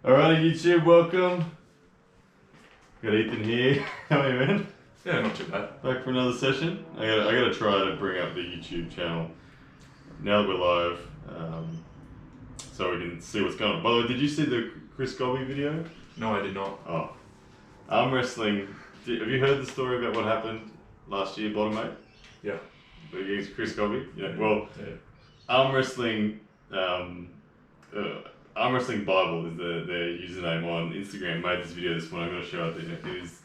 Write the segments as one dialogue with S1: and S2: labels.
S1: Alright, YouTube, welcome. Got Ethan here. How are you, man?
S2: Yeah, not too bad.
S1: Back for another session. I gotta try to bring up the YouTube channel now that we're live, so we can see what's going on. By the way, did you see the Chris Gobby video?
S2: No, I did not.
S1: Oh, Armwrestling. Have you heard the story about what happened last year, Bottom 8?
S2: Yeah.
S1: Against Chris Gobby? Yeah. Well,
S2: yeah.
S1: Armwrestling Bible is their username on Instagram. Made this video this morning. I'm gonna show it to you. It is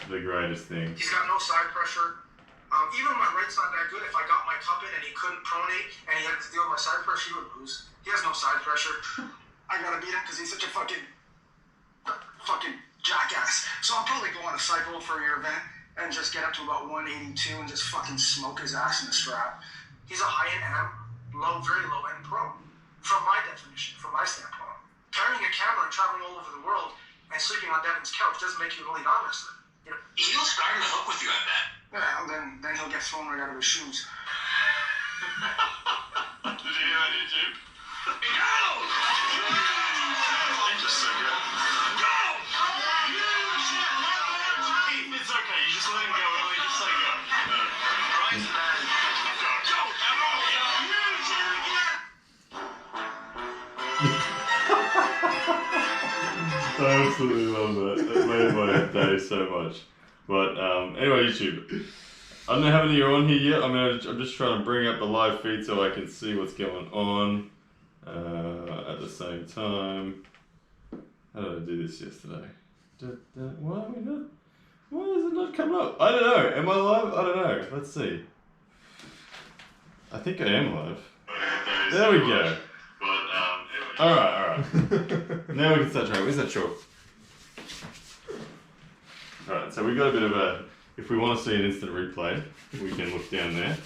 S1: the greatest thing.
S3: He's got no side pressure. Even my right's not that good. If I got my cup in and he couldn't pronate and he had to deal with my side pressure, he would lose. He has no side pressure. I gotta beat him because he's such a fucking jackass. So I'll probably go on a cycle for your event and just get up to about 182 and just fucking smoke his ass in the strap. He's a high-end am, very low-end pro. From my definition, from my standpoint. Carrying a camera and traveling all over the world and sleeping on Devin's couch doesn't make you an elite arm wrestler. You know?
S4: He'll start the hook with you, I bet.
S3: Well, then he'll get thrown right out of his shoes.
S4: Did you hear that, YouTube? Go! Just so good. Go! It's okay, you just let him go, really. Just say go. Right? Go, go!
S1: I absolutely love that. That made my day so much. But anyway, YouTube. I don't know how many are on here yet. I'm just trying to bring up the live feed so I can see what's going on at the same time. How did I do this yesterday? Why are we not? Why is it not coming up? I don't know. Am I live? I don't know. Let's see. I think I am live. There we go. Alright. Now we can start trying. Where's that chalk? Alright, so we got a bit of a... If we want to see an instant replay, we can look down there.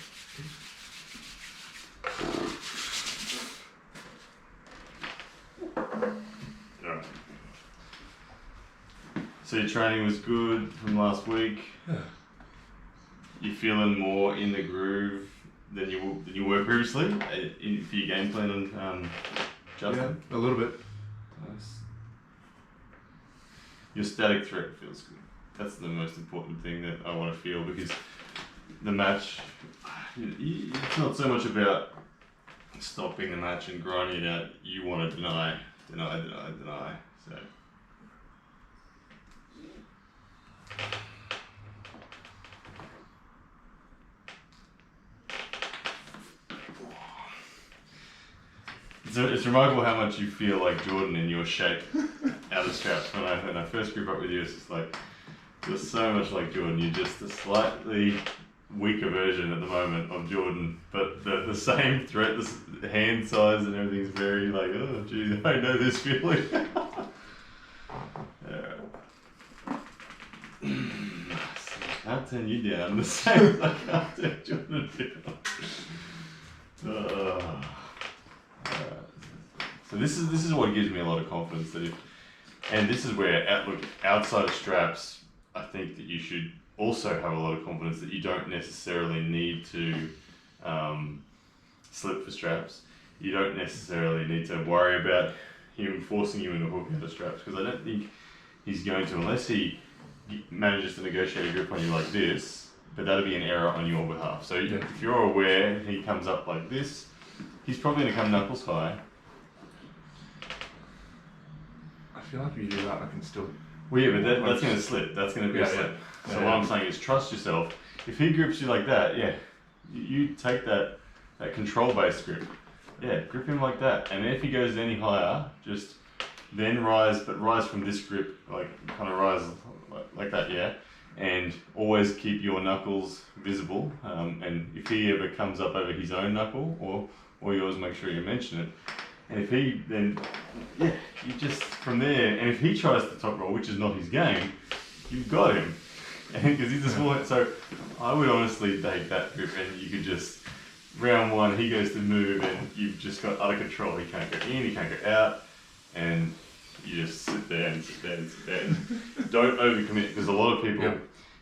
S1: Alright. So your training was good from last week?
S2: Yeah.
S1: You feeling more in the groove than you were previously for your game plan on Justin?
S2: Yeah, a little bit.
S1: Nice. Your static threat feels good. That's the most important thing that I want to feel, because the match, it's not so much about stopping the match and grinding it out. You want to deny. So. It's remarkable how much you feel like Jordan in your shape out of straps. When I first grew up with you, it's just like, you're so much like Jordan. You're just a slightly weaker version at the moment of Jordan, but the same threat, the hand size and everything's very like, oh geez, I know this feeling. Alright. I can't turn you down the same as I can't turn Jordan down. So this is what gives me a lot of confidence and this is where outside of straps, I think that you should also have a lot of confidence that you don't necessarily need to slip for straps. You don't necessarily need to worry about him forcing you into a hook out of straps, because I don't think he's going to, unless he manages to negotiate a grip on you like this, but that'll be an error on your behalf. So if you're aware he comes up like this, he's probably going to come knuckles high.
S2: I feel like if you do that, I can still...
S1: Well, yeah, but that's going to slip. That's going to be a slip. So what I'm saying is trust yourself. If he grips you like that, you take that control-based grip. Yeah, grip him like that. And if he goes any higher, just then rise from this grip, like kind of rise like that, yeah. And always keep your knuckles visible. And if he ever comes up over his own knuckle or yours, make sure you mention it. And if he then, you just from there, and if he tries to top roll, which is not his game, you've got him. And because he's a small, so I would honestly take that grip, and you could just, round one, he goes to move, and you've just got utter control. He can't go in, he can't go out, and you just sit there and sit there and sit there. Don't overcommit, because a lot of people,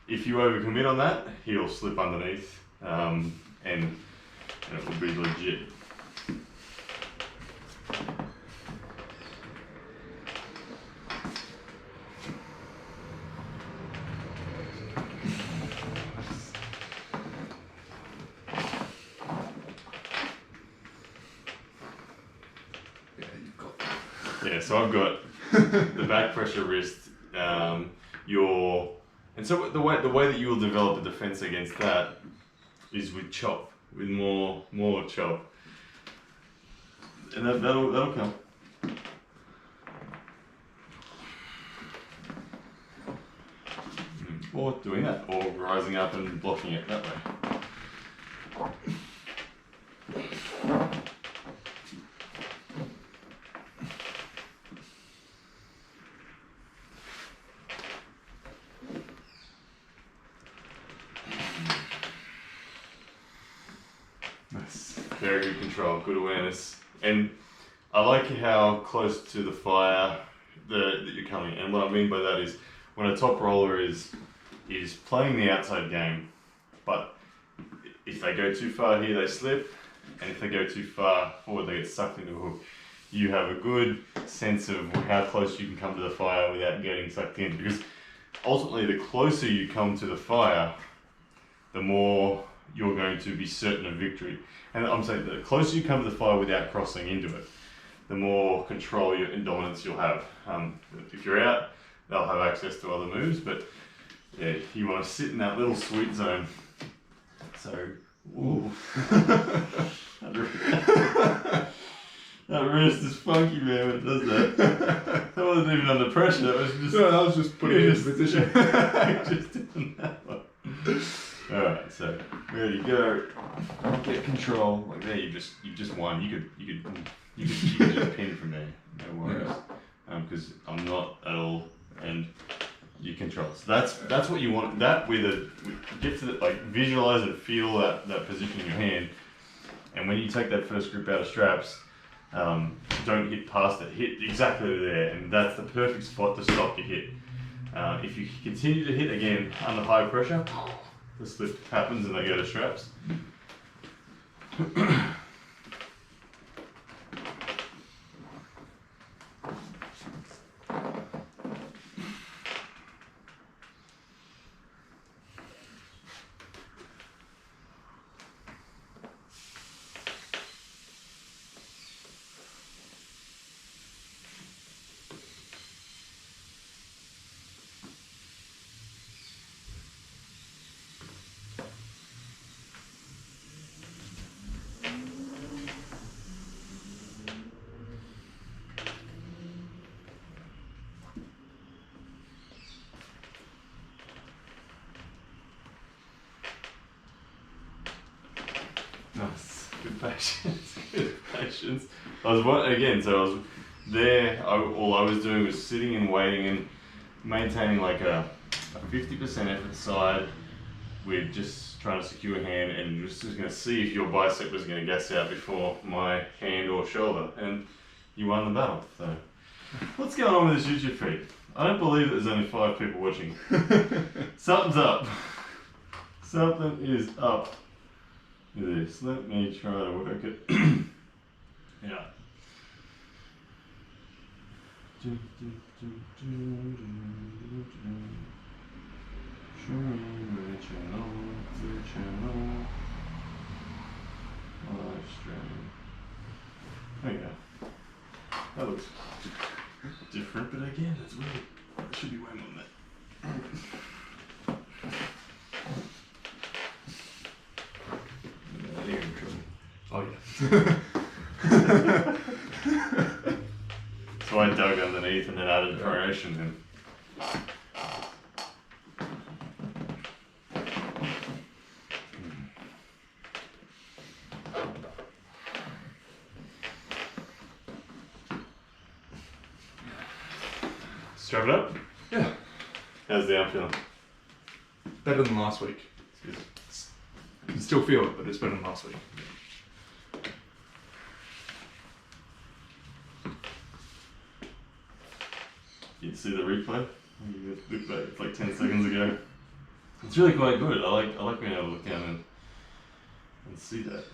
S1: if you overcommit on that, he'll slip underneath, and it will be legit. Yeah, so I've got the back pressure wrist, and so the way that you will develop a defense against that is with chop, with more chop, and that'll come. Or doing that, or rising up and blocking it that way. Nice. Very good control, good awareness. And I like how close to the fire that you're coming. And what I mean by that is when a top roller is playing the outside game, but if they go too far here, they slip, and if they go too far forward, they get sucked into a hook. You have a good sense of how close you can come to the fire without getting sucked in, because ultimately the closer you come to the fire, the more you're going to be certain of victory. And I'm saying the closer you come to the fire without crossing into it, the more control and dominance you'll have. If you're out, they'll have access to other moves, but yeah, you want to sit in that little sweet zone. So, ooh. That wrist is funky, man, when it does that. That wasn't even under pressure, that was just...
S2: No, I was just putting it in position.
S1: Just doing that one. Alright, so, ready to go. Get control. Like there, you just won. You could just pin from there. No worries. Because I'm not at all, and you control. So that's what you want. That get to the, like, visualize and feel that position in your hand. And when you take that first grip out of straps, don't hit past it. Hit exactly there, and that's the perfect spot to stop your hit. If you continue to hit again under high pressure, the slip happens and they go to straps. Nice, good patience, good patience. I was there, all I was doing was sitting and waiting and maintaining like a 50% effort side with just trying to secure a hand and just going to see if your bicep was going to gas out before my hand or shoulder, and you won the battle. So, what's going on with this YouTube feed? I don't believe there's only 5 people watching. Something's up. Something is up. This. Let me try to work it. Yeah. Show me the channel. Live stream. There you go. That looks different, but again, it's weird. It should be way more than that.
S2: Oh yeah.
S1: So I dug underneath and then added pronation and strap it up?
S2: Yeah.
S1: How's the arm feeling?
S2: Better than last week. I can still feel it, but it's better than last week.
S1: You see the replay? You look back, it's like 10 seconds ago. It's really quite good. I like being able to look down and see that.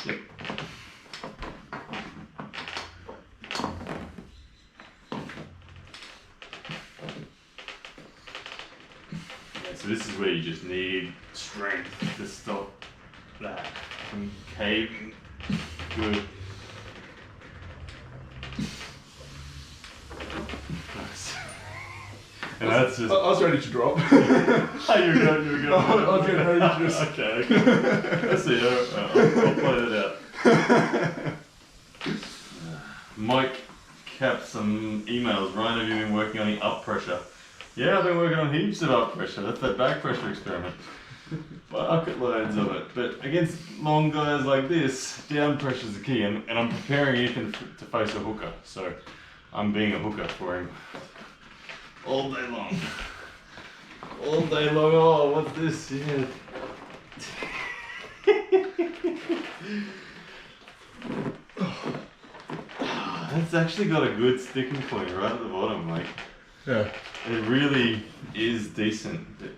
S1: Yep. So this is where you just need strength to stop that from caving. Good. Nice. And that's just.
S2: I was ready to drop.
S1: Oh, you were going.
S2: I was getting ready to just.
S1: Okay. Let's see. I'll play that out. Mike capped some emails. Ryan, have you been working on any up pressure? Yeah, I've been working on heaps of up pressure. That's that back pressure experiment. Bucket loads of it. But against long guys like this, down pressure is the key. And I'm preparing Ethan to face a hooker. So I'm being a hooker for him. All day long. All day long. Oh, what's this? Yeah. That's actually got a good sticking point right at the bottom, like.
S2: Yeah.
S1: It really is decent. But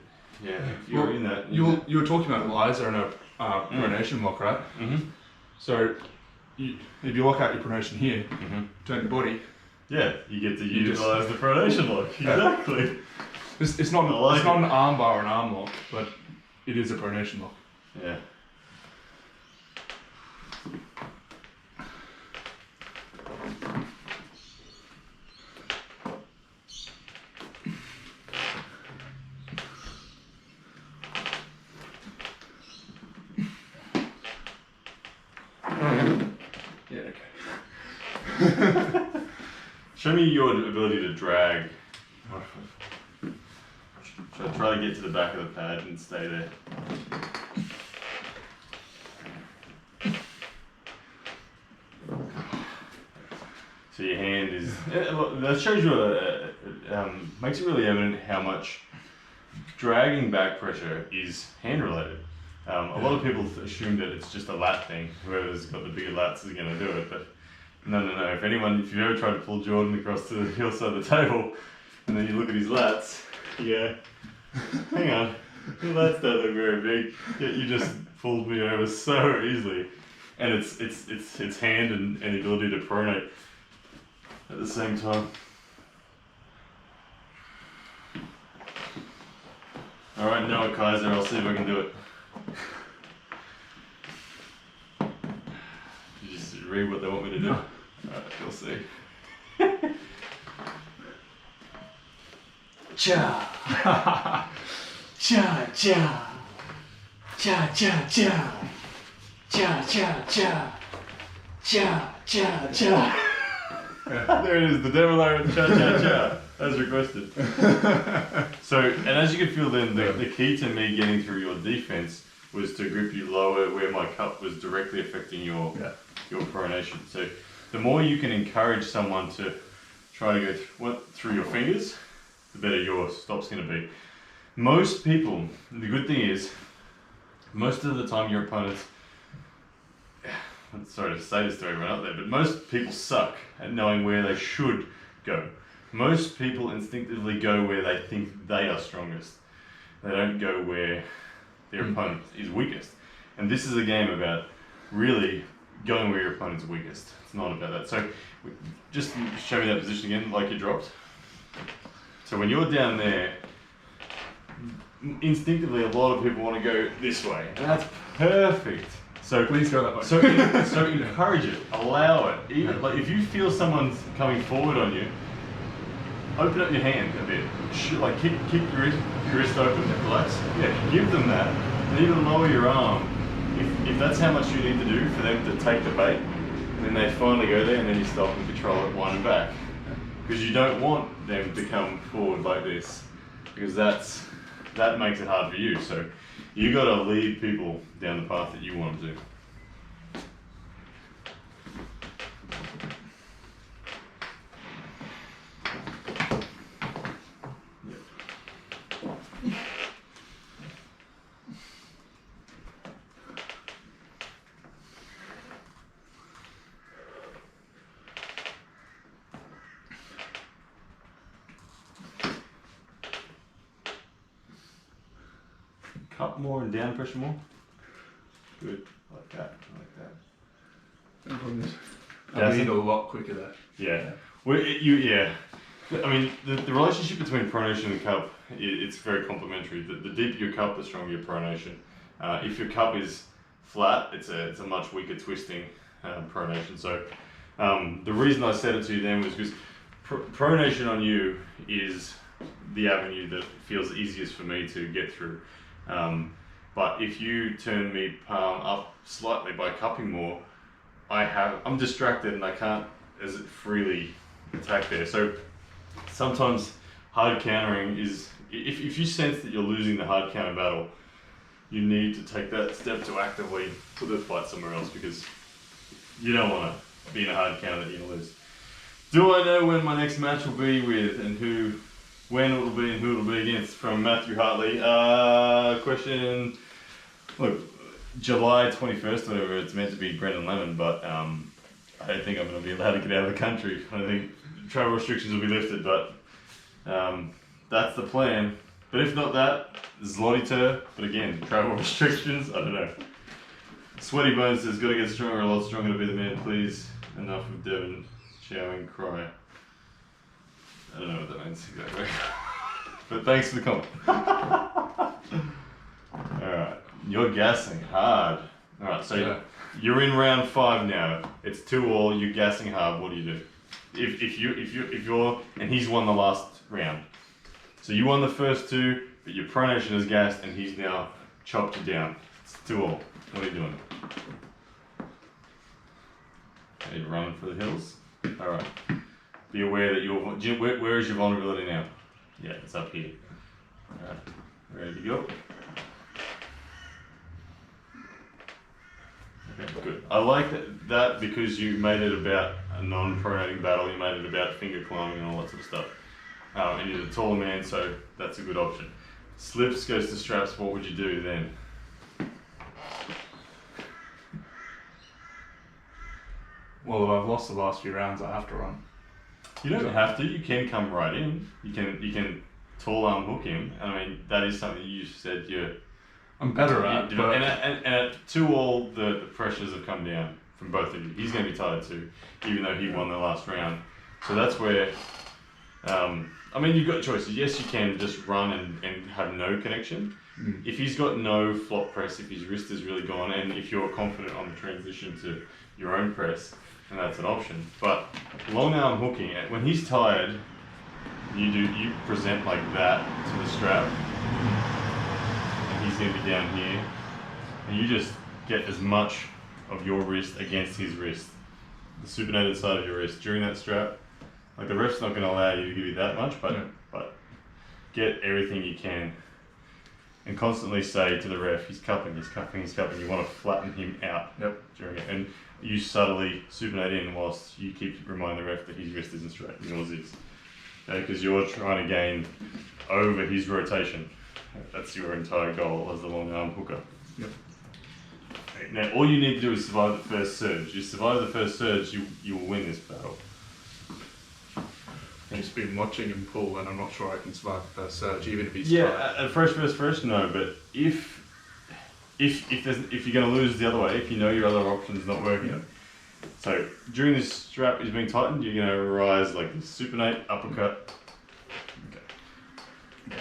S1: yeah, if you're in that.
S2: You were talking about Liza and a pronation lock, right?
S1: Mm-hmm.
S2: So if you lock out your pronation here, turn your body.
S1: Yeah, you get to utilize the pronation lock. Exactly.
S2: It's not an arm bar or an arm lock, but it is a pronation lock.
S1: Yeah.
S2: Yeah, okay.
S1: Show me your ability to drag. Try to get to the back of the pad and stay there. So your hand is. That shows you. Makes it really evident how much dragging back pressure is hand related. A lot of people assume that it's just a lat thing. Whoever's got the bigger lats is going to do it, but no. If you've ever tried to pull Jordan across to the hill side of the table, and then you look at his lats, you go, hang on, your lats don't look very big. Yet you just pulled me over so easily, and it's hand and ability to pronate at the same time. All right, Noah Kaiser, I'll see if I can do it. You just read what they want me to do. Alright, you'll see. Cha! Cha cha! Cha cha cha! Cha cha cha! Cha cha cha! There it is, the devil arrow cha cha cha, as requested. So, and as you can feel then, the key to me getting through your defense was to grip you lower where my cup was directly affecting your pronation. So the more you can encourage someone to try to go through your fingers, the better your stop's going to be. Most people, the good thing is, most of the time your opponents, I'm sorry to say this to everyone out there, but most people suck at knowing where they should go. Most people instinctively go where they think they are strongest. They don't go where their opponent is weakest. And this is a game about really going where your opponent's weakest. It's not about that. So just show me that position again, like you dropped. So when you're down there, instinctively a lot of people want to go this way. And that's perfect. So
S2: please go that way.
S1: So encourage it, allow it. Even, like if you feel someone's coming forward on you, open up your hand a bit. Like keep your wrist open, relax. Yeah, give them that, and even lower your arm. If that's how much you need to do for them to take the bait, and then they finally go there, and then you stop and control it, wind back. Because you don't want them to come forward like this, because that makes it hard for you. So you got to lead people down the path that you want them to. Up more and down pressure more. Good, like that, like that.
S2: I need a lot quicker there.
S1: Yeah. Well, yeah. I mean, the relationship between pronation and cup, it's very complementary. The deeper your cup, the stronger your pronation. If your cup is flat, it's a much weaker twisting pronation. So the reason I said it to you then was because pronation on you is the avenue that feels easiest for me to get through. But if you turn me palm up slightly by cupping more, I'm distracted and I can't as freely attack there. So sometimes hard countering is, if you sense that you're losing the hard counter battle, you need to take that step to actively put the fight somewhere else, because you don't want to be in a hard counter that you're going to lose. Do I know when my next match will be with and when it will be and who it will be against? From Matthew Hartley. Question, look, July 21st, whatever, it's meant to be Brendan Lemon, but I don't think I'm going to be allowed to get out of the country. I think travel restrictions will be lifted, but that's the plan. But if not that, Zlotiter, but again, travel restrictions, I don't know. Sweaty Bones says, gotta get stronger, a lot stronger to be the man, please. Enough of Devon showing cry. I don't know what that means exactly. But thanks for the comment. Alright, you're gassing hard. Alright, so you're in round 5 now. It's 2-all, you're gassing hard, what do you do? If you're, and he's won the last round. So you won the first 2, but your pronation is gassed and he's now chopped you down. It's 2-all. What are you doing? Are you running for the hills? Alright. Be aware that where is your vulnerability now? Yeah, it's up here. Alright. Ready to go? Okay, good. I like that because you made it about a non-pronating battle, you made it about finger climbing and all that sort of stuff. And you're the taller man, so that's a good option. Slips goes to straps, what would you do then?
S2: Well, if I've lost the last few rounds, I have to run.
S1: You don't have to, you can come right in. You can tall arm hook him. I mean, that is something you said
S2: I'm better at.
S1: But and at 2-all, the pressures have come down from both of you. He's going to be tired too, even though he won the last round. So that's where, I mean, you've got choices. Yes, you can just run and have no connection. If he's got no flop press, if his wrist is really gone, and if you're confident on the transition to your own press, then that's an option. But long arm hooking, when he's tired, you present like that to the strap, and he's going to be down here, and you just get as much of your wrist against his wrist, the supinated side of your wrist during that strap. Like, the ref's not going to allow you to give you that much, but get everything you can. And constantly say to the ref, he's cupping. You want to flatten him out during it. And you subtly supinate in whilst you keep reminding the ref that his wrist isn't straight, yours is. Okay, because you're trying to gain over his rotation. That's your entire goal as the long arm hooker.
S2: Yep.
S1: Okay, now, all you need to do is survive the first surge. You survive the first surge, you will win this battle.
S2: I've just been watching him pull, and I'm not sure I can survive the first surge, even if he's
S1: tired. At first, no. But if you're going to lose the other way, if you know your other option's not working, so during this strap is being tightened, you're going to rise like this, supinate, uppercut. Okay.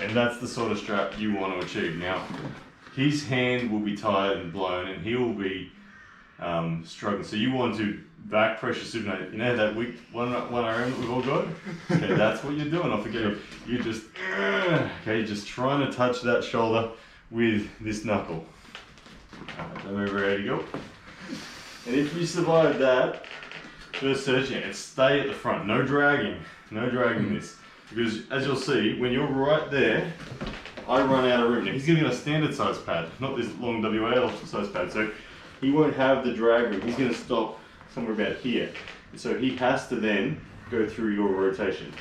S1: And that's the sort of strap you want to achieve. Now, his hand will be tired and blown, and he will be struggling. So you want to back pressure supinate. You know that weak one arm that we've all got? Okay, that's what you're doing. I forget. You're just just trying to touch that shoulder with this knuckle. Alright, then we're ready to go. And if you survive that first surge, and stay at the front. No dragging this. Because as you'll see, when you're right there, I run out of room. Now he's going to get a standard size pad, not this long WA size pad. So he won't have the drag room. He's going to stop somewhere about here. And so he has to then go through your rotation.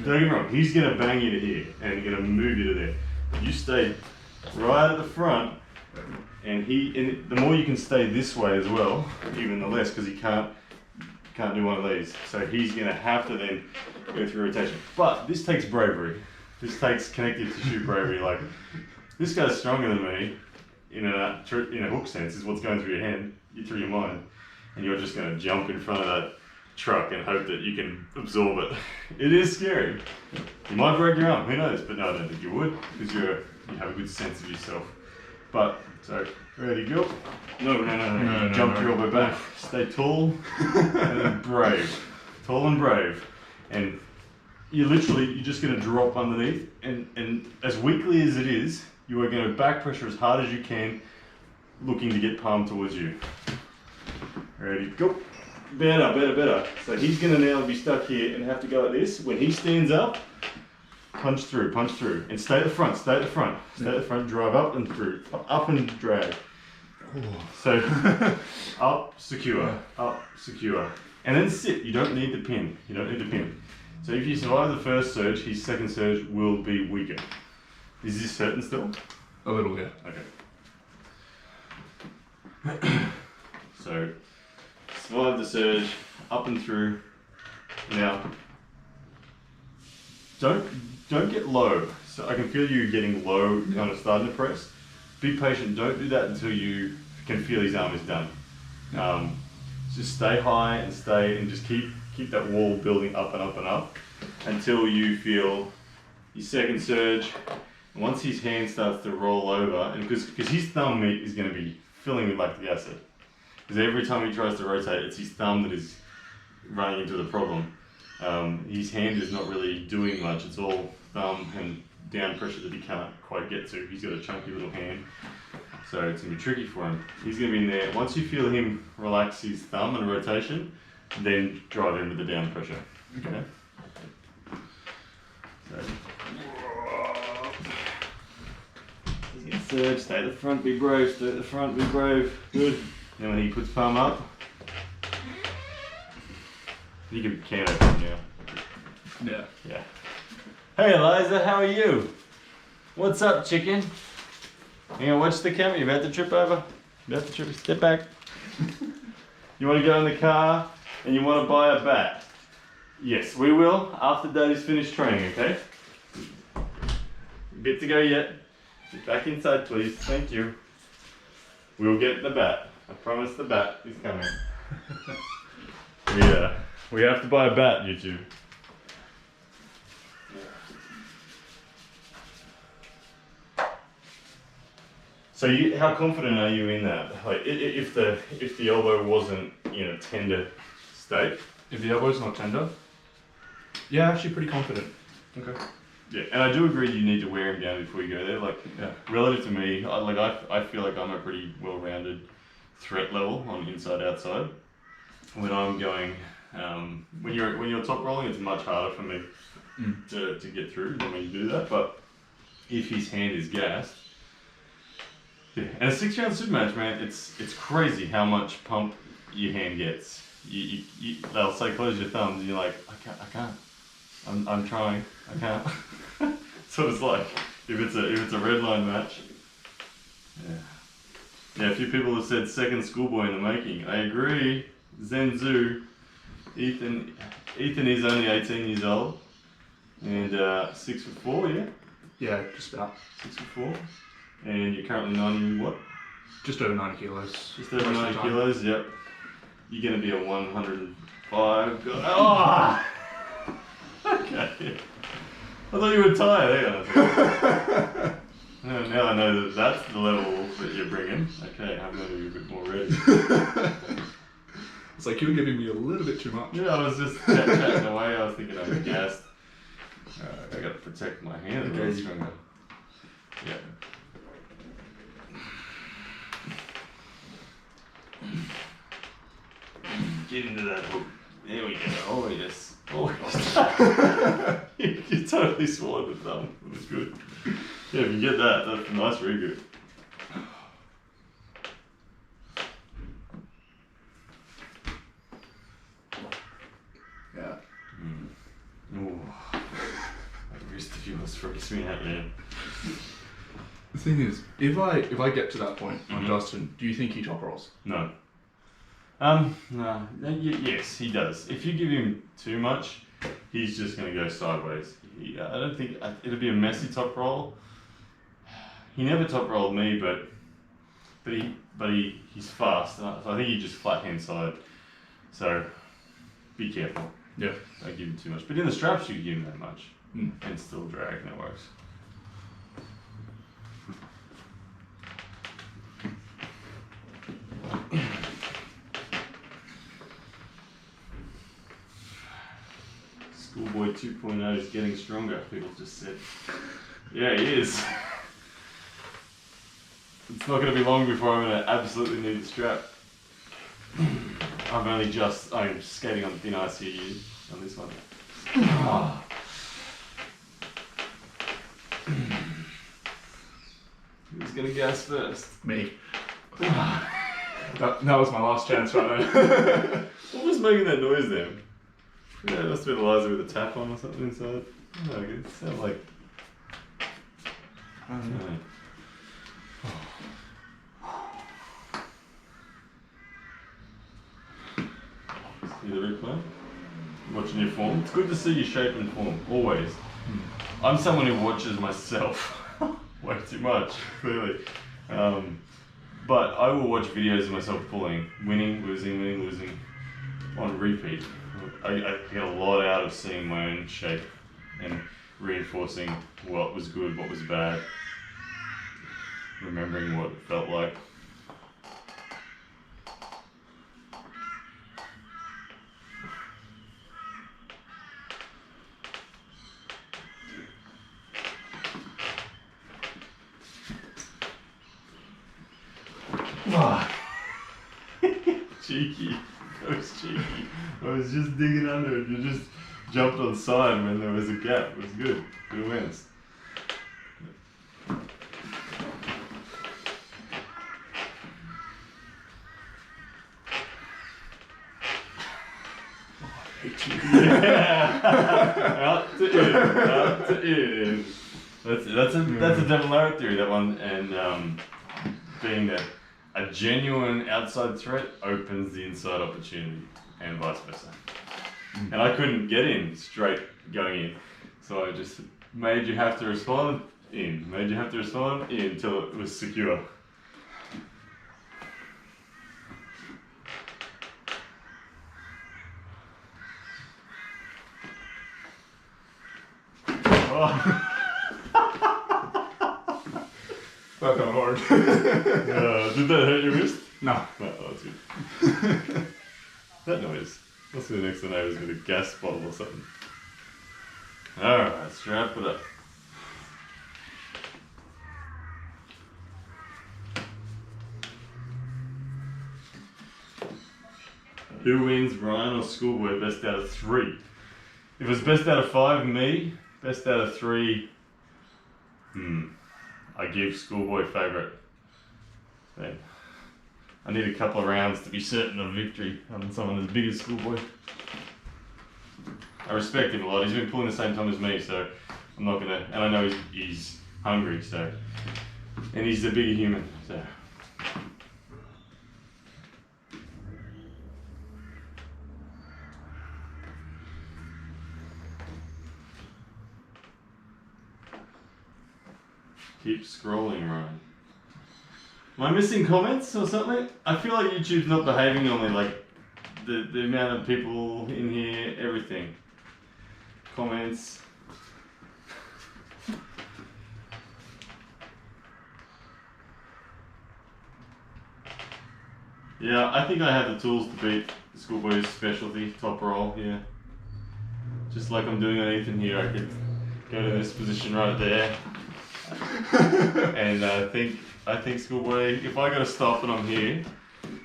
S1: Don't get me wrong, he's going to bang you to here and going to move you to there. You stay right at the front, and the more you can stay this way as well, even the less, because he can't do one of these. So he's going to have to then go through rotation. But this takes bravery. This takes connective tissue bravery. Like, this guy's stronger than me in a hook sense, is what's going through your hand, through your mind. And you're just going to jump in front of truck and hope that you can absorb it. It is scary. You might break your arm, who knows? But no, I don't think you would, because you have a good sense of yourself. But, so, ready to go? No. Jump your elbow back. Stay tall and then brave. Tall and brave. And you're just going to drop underneath. And as weakly as it is, you are going to back pressure as hard as you can, looking to get palm towards you. Ready, go. Better. So he's going to now be stuck here and have to go like this. When he stands up, punch through. And stay at the front. Drive up and through. Up and drag. So, up, secure. And then sit. You don't need the pin. So if you survive the first surge, his second surge will be weaker. Is this certain still?
S2: A little, yeah.
S1: Okay. So, survive the surge, up and through. Now, don't get low. So I can feel you getting low, kind of starting to press. Be patient. Don't do that until you can feel his arm is done. Just stay high and just keep that wall building up and up and up until you feel your second surge. Once his hand starts to roll over, and because his thumb meat is going to be filling with lactic acid. Because every time he tries to rotate, it's his thumb that is running into the problem. His hand is not really doing much. It's all thumb and down pressure that he can't quite get to. He's got a chunky little hand, so it's going to be tricky for him. He's going to be in there. Once you feel him relax his thumb and rotation, then drive in with the down pressure. Okay? So, he's going to surge, stay at the front, be brave, Good. Then when he puts palm up, you can can open now. Yeah. Hey Eliza, how are you? What's up, chicken? You gonna watch the camera? You about to trip over? Step back. You want to go in the car and you want to buy a bat? Yes, we will after Daddy's finished training, okay? Bit to go yet. Get back inside, please. Thank you. We'll get the bat. I promise the bat is coming. Yeah, we have to buy a bat, you two. So how confident are you in that? Like, if the elbow wasn't in a tender state?
S2: If the elbow's not tender, yeah, actually pretty confident.
S1: Okay. Yeah, and I do agree you need to wear him down before you go there. Like, relative to me, I feel like I'm a pretty well-rounded threat level on inside outside. When I'm going, when you're top rolling, it's much harder for me to get through than when you do that. But if his hand is gassed, yeah. And a 6-round super match, man, it's crazy how much pump your hand gets. They'll say close your thumbs, and you're like, I can't. I'm trying. I can't. That's what it's like if it's a red line match. Yeah, a few people have said second schoolboy in the making. I agree. Zenzu. Ethan is only 18 years old and 6'4", yeah?
S2: Yeah, just about.
S1: 6'4", and you're currently 90 what?
S2: Just over 90 kilos.
S1: Just over 90 kilos, yep. You're going to be a 105. Oh! Okay. I thought you were tired. Hang on. Now I know that that's the level that you're bringing. Okay, I'm going to be a bit more ready.
S2: It's like you were giving me a little bit too much.
S1: Yeah, I was just chatting away. I was thinking I was gassed. I got to protect my hand a little stronger. Yeah. Get into that hook. There we go. Oh yes. Oh yes. You totally swallowed the thumb. It was good. Yeah, if you get that, that's a nice reboot.
S2: Yeah.
S1: Ooh. That wrist of yours freaks me out, man.
S2: The thing is, if I get to that point on Justin, do you think he top rolls?
S1: No. No. Yes, he does. If you give him too much, he's just going to go sideways. I don't think it'll be a messy top roll. He never top rolled me, but he's fast. So I think he just flat hand side. So be careful.
S2: Yeah.
S1: Don't give him too much. But in the straps, you can give him that much.
S2: Mm.
S1: And still drag, and it works. Schoolboy 2.0 is getting stronger, people just said. Yeah, he is. It's not going to be long before I'm going to absolutely need the strap. I'm skating on thin ice here on this one. Who's going to gas first?
S2: Me. that was my last chance right there.
S1: What was making that noise then? Yeah, it must have been Eliza with a tap on or something inside. Oh, it sounded like...
S2: I don't know.
S1: See the replay? Watching your form. It's good to see your shape and form, always. I'm someone who watches myself way too much, clearly. But I will watch videos of myself pulling, winning, losing, on repeat. I get a lot out of seeing my own shape and reinforcing what was good, what was bad, remembering what it felt like. Cheeky. That was cheeky. I was just digging under it. You just jumped on side when there was a gap. It was good. Good wins. Out to in. That's a double arrow theory, that one, and being that a genuine outside threat opens the inside opportunity, and vice versa. And I couldn't get in straight going in, so I just made you have to respond in, till it was secure. Oh.
S2: That felt hard.
S1: Did that hurt your wrist?
S2: No.
S1: No, that's good. That noise. Must be the next to neighbours with a gas bottle or something. Alright, strap it up. Who wins, Ryan or Schoolboy? Best out of 3. If it was best out of 5, me. Best out of 3, I give Schoolboy favourite. Then I need a couple of rounds to be certain of victory on someone as big as Schoolboy. I respect him a lot. He's been pulling the same time as me, so I'm not gonna. And I know he's hungry, so, and he's the bigger human, so. Keep scrolling, Ryan. Am I missing comments or something? I feel like YouTube's not behaving normally, like the amount of people in here, everything. Comments. Yeah, I think I have the tools to beat Schoolboy's specialty, top roll, yeah. Just like I'm doing on Ethan here, I could go to this position right there. And I think Schoolboy, if I got to stop and I'm here,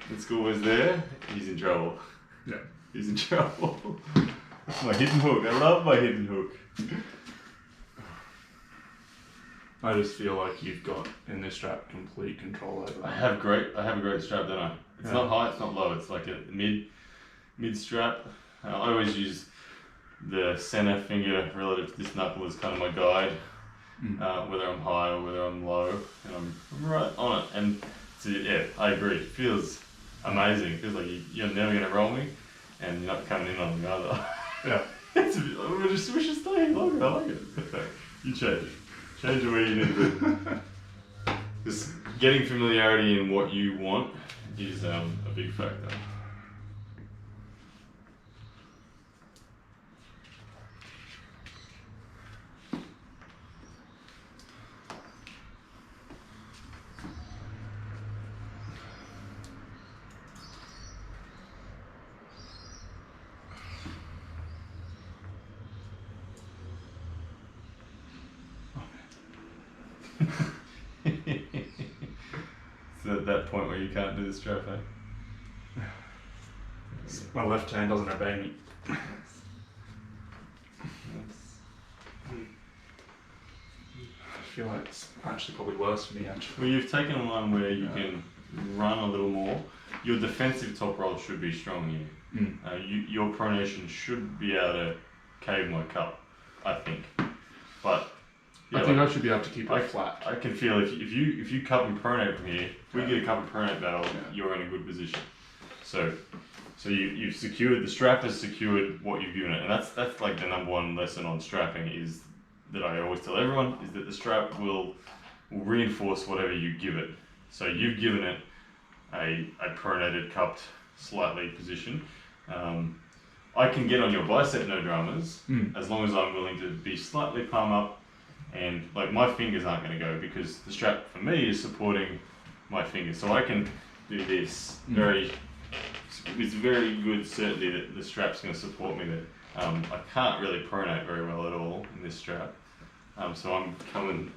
S1: and Schoolboy's there, he's in trouble.
S2: Yeah.
S1: He's in trouble. That's my hidden hook. I love my hidden hook.
S2: I just feel like you've got in this strap complete control over
S1: I
S2: that.
S1: have a great strap, don't I? It's not high, it's not low. It's like a mid strap. I always use the center finger relative to this knuckle as kind of my guide. Whether I'm high or whether I'm low, and I'm right on it. And so, yeah, I agree. It feels amazing. It feels like you're never going to roll me, and you're not coming in on me either.
S2: Yeah.
S1: We should stay longer. I like it. You change it. Change it where you need to. Just getting familiarity in what you want is a big factor. at that point where you can't do the strap, eh?
S2: My left hand doesn't obey me. I feel like it's actually probably worse for me, actually.
S1: Well, you've taken one where you can run a little more. Your defensive top roll should be strong here. Your pronation should be able to cave my cup, I think. But
S2: I think I should be able to keep it flat.
S1: I can feel if you cup and pronate from here, if we get a cup and pronate battle, you're in a good position. So you've secured, the strap has secured what you've given it, and that's like the number one lesson on strapping is that I always tell everyone is that the strap will reinforce whatever you give it. So you've given it a pronated, cupped, slightly position. I can get on your bicep no dramas as long as I'm willing to be slightly palm up, and like my fingers aren't going to go because the strap for me is supporting my fingers. So I can do this with very good certainty that the strap's going to support me there. I can't really pronate very well at all in this strap. So I'm coming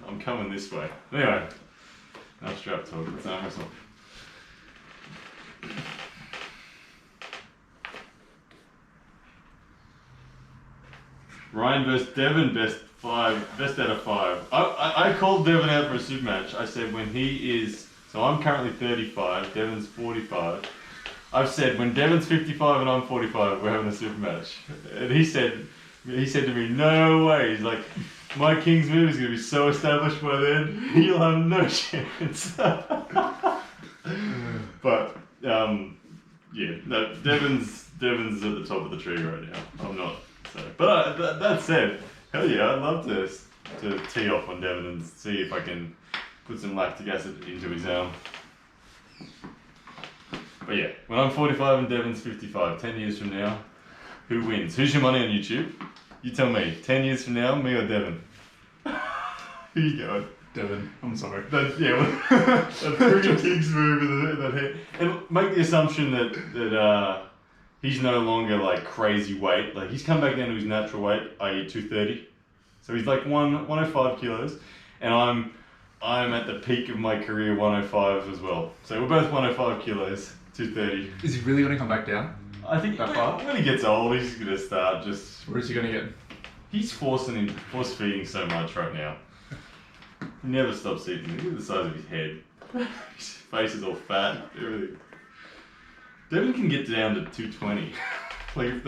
S1: this way. Anyway, enough strap talk. Let's arm wrestle. Ryan versus Devon, best out of 5. I called Devon out for a super match. I said when he is, so I'm currently 35, Devon's 45. I've said when Devon's 55 and I'm 45, we're having a super match. And he said to me, no way. He's like, my King's move is going to be so established by then, you'll have no chance. But yeah, no, Devon's at the top of the tree right now. I'm not. So, but that said, hell yeah, I'd love to tee off on Devon and see if I can put some lactic acid into his arm. But yeah, when I'm 45 and Devon's 55, 10 years from now, who wins? Who's your money on YouTube? You tell me. 10 years from now, me or Devon? Who you going?
S2: Devon, I'm sorry.
S1: That friggin' King's move in that head. And make the assumption that he's no longer like crazy weight. Like he's come back down to his natural weight, i.e. 230. So he's like 105 kilos. And I'm at the peak of my career 105 as well. So we're both 105 kilos, 230.
S2: Is he really going to come back down?
S1: I think when he gets old, he's going to start just...
S2: Where is he going to get?
S1: He's force feeding so much right now. He never stops eating. Look at the size of his head. His face is all fat, everything. Devon can get down to 220. Like if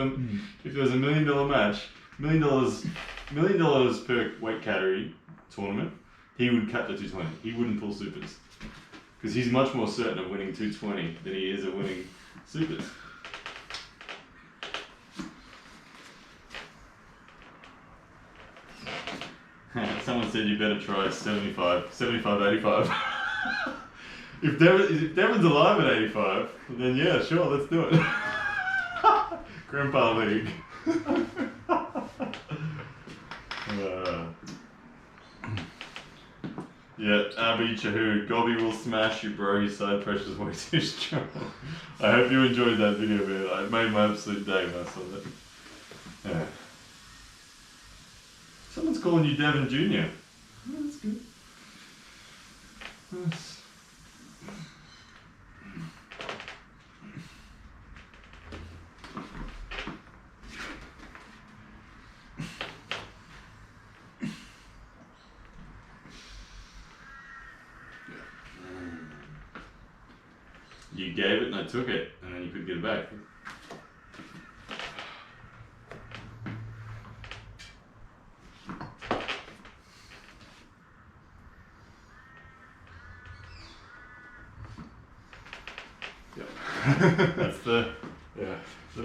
S1: there was $1 million match, $1 million per weight category tournament, he would cut to 220. He wouldn't pull supers. Because he's much more certain of winning 220 than he is of winning supers. Someone said you better try 75, 85. If Devon's alive at 85, then yeah, sure, let's do it. Grandpa League. Yeah, Abby Chahood, Gobby will smash you, bro. His side pressure's way too strong. I hope you enjoyed that video, man. It made my absolute day when I saw that. Yeah. Someone's calling you Devon Jr. Oh, that's good. Nice. You gave it and I took it, and then you could get it back. That's the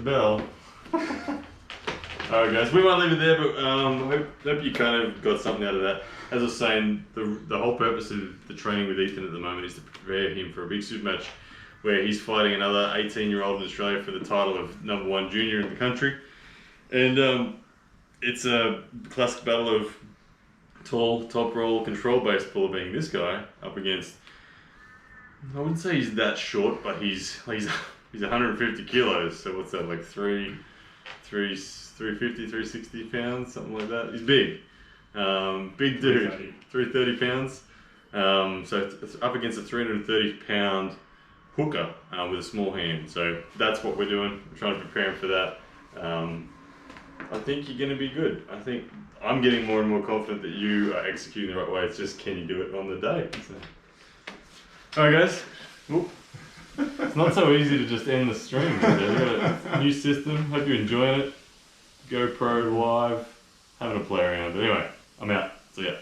S1: bell. Alright guys, we might leave it there, but hope you kind of got something out of that. As I was saying, the whole purpose of the training with Ethan at the moment is to prepare him for a big super match where he's fighting another 18-year-old in Australia for the title of #1 junior in the country. And it's a classic battle of tall, top roll, control-based puller, being this guy up against, I wouldn't say he's that short, but he's 150 kilos. So what's that, like 350, 360 pounds, something like that. He's big. Big dude, 330 pounds. So it's up against a 330-pound hooker with a small hand. So that's what we're doing. We're trying to prepare him for that. I think you're going to be good. I think I'm getting more and more confident that you are executing the right way. It's just, can you do it on the day? So. Alright guys. Whoop. It's not so easy to just end the stream. We've got a new system. Hope you're enjoying it. GoPro live. Having a play around. But anyway, I'm out. See ya.